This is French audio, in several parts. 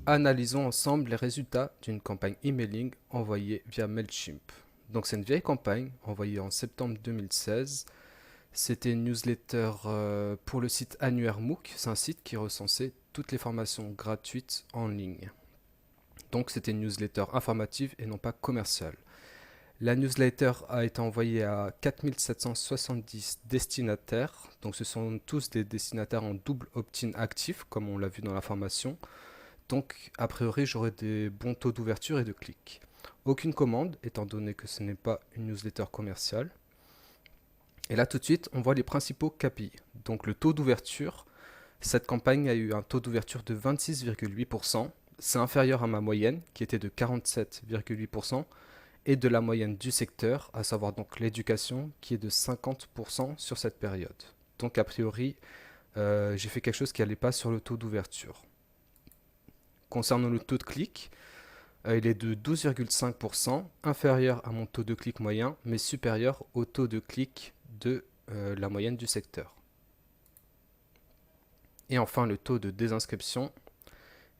Analysons ensemble les résultats d'une campagne emailing envoyée via Mailchimp. Donc c'est une vieille campagne envoyée en septembre 2016. C'était une newsletter pour le site Annuaire MOOC. C'est un site qui recensait toutes les formations gratuites en ligne. Donc c'était une newsletter informative et non pas commerciale. La newsletter a été envoyée à 4770 destinataires. Donc ce sont tous des destinataires en double opt-in actif, comme on l'a vu dans la formation. Donc, a priori, j'aurai des bons taux d'ouverture et de clics. Aucune commande, étant donné que ce n'est pas une newsletter commerciale. Et là, tout de suite, on voit les principaux KPI. Donc, le taux d'ouverture, cette campagne a eu un taux d'ouverture de 26,8%. C'est inférieur à ma moyenne, qui était de 47,8%, et de la moyenne du secteur, à savoir donc l'éducation, qui est de 50% sur cette période. Donc, a priori, j'ai fait quelque chose qui n'allait pas sur le taux d'ouverture. Concernant le taux de clic, il est de 12,5%, inférieur à mon taux de clic moyen, mais supérieur au taux de clic de la moyenne du secteur. Et enfin, le taux de désinscription,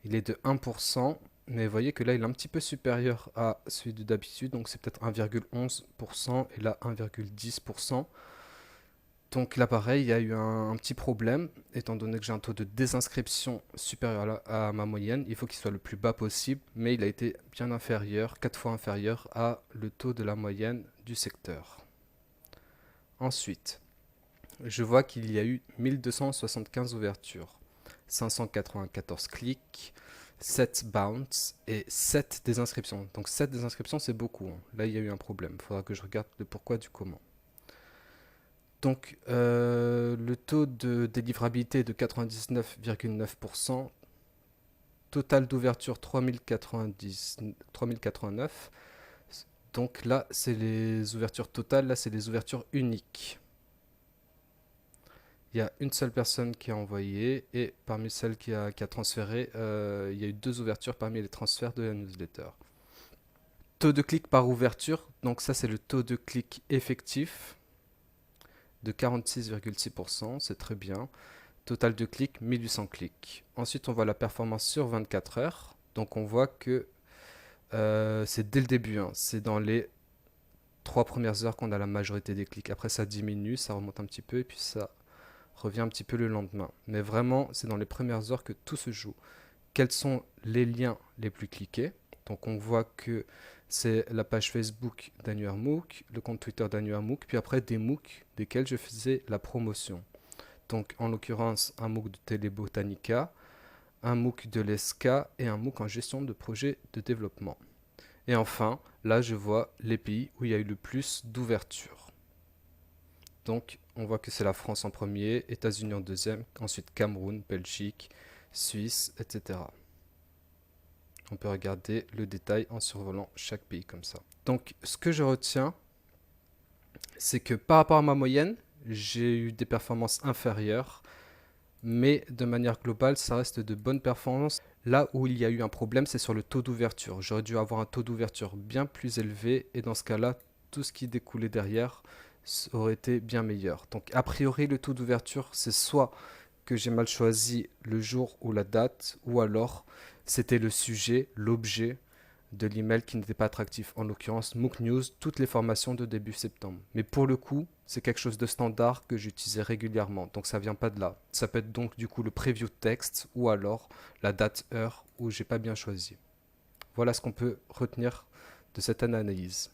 il est de 1%, mais vous voyez que là, il est un petit peu supérieur à celui de d'habitude, donc c'est peut-être 1,11% et là 1,10%. Donc là, pareil, il y a eu un petit problème, étant donné que j'ai un taux de désinscription supérieur à ma moyenne. Il faut qu'il soit le plus bas possible, mais il a été bien inférieur, 4 fois inférieur à le taux de la moyenne du secteur. Ensuite, je vois qu'il y a eu 1275 ouvertures, 594 clics, 7 bounce et 7 désinscriptions. Donc 7 désinscriptions, c'est beaucoup, hein. Là, il y a eu un problème. Il faudra que je regarde le pourquoi du comment. Donc, le taux de délivrabilité est de 99,9%. Total d'ouverture 3089. Donc là, c'est les ouvertures totales. Là, c'est les ouvertures uniques. Il y a une seule personne qui a envoyé et parmi celles qui a transféré, il y a eu 2 ouvertures parmi les transferts de la newsletter. Taux de clic par ouverture. Donc ça, c'est le taux de clic effectif de 46,6%, c'est très bien. Total de clics, 1800 clics. Ensuite, on voit la performance sur 24 heures. Donc, on voit que c'est dès le début, hein. C'est dans les 3 premières heures qu'on a la majorité des clics. Après, ça diminue, ça remonte un petit peu et puis ça revient un petit peu le lendemain. Mais vraiment, c'est dans les premières heures que tout se joue. Quels sont les liens les plus cliqués? Donc, on voit que c'est la page Facebook d'Annuaire MOOC, le compte Twitter d'Annuaire MOOC, puis après des MOOC desquels je faisais la promotion. Donc en l'occurrence un MOOC de Télébotanica, un MOOC de l'ESCA et un MOOC en gestion de projet de développement. Et enfin, là je vois les pays où il y a eu le plus d'ouverture. Donc on voit que c'est la France en premier, États-Unis en deuxième, ensuite Cameroun, Belgique, Suisse, etc. On peut regarder le détail en survolant chaque pays comme ça. Donc ce que je retiens, c'est que par rapport à ma moyenne, j'ai eu des performances inférieures, mais de manière globale, ça reste de bonnes performances. Là où il y a eu un problème, c'est sur le taux d'ouverture. J'aurais dû avoir un taux d'ouverture bien plus élevé, et dans ce cas-là, tout ce qui découlait derrière aurait été bien meilleur. Donc a priori, le taux d'ouverture, c'est soit que j'ai mal choisi le jour ou la date, ou alors c'était le sujet, l'objet de l'email qui n'était pas attractif. En l'occurrence, MOOC News, toutes les formations de début septembre. Mais pour le coup, c'est quelque chose de standard que j'utilisais régulièrement. Donc ça vient pas de là. Ça peut être donc du coup le preview texte ou alors la date heure où j'ai pas bien choisi. Voilà ce qu'on peut retenir de cette analyse.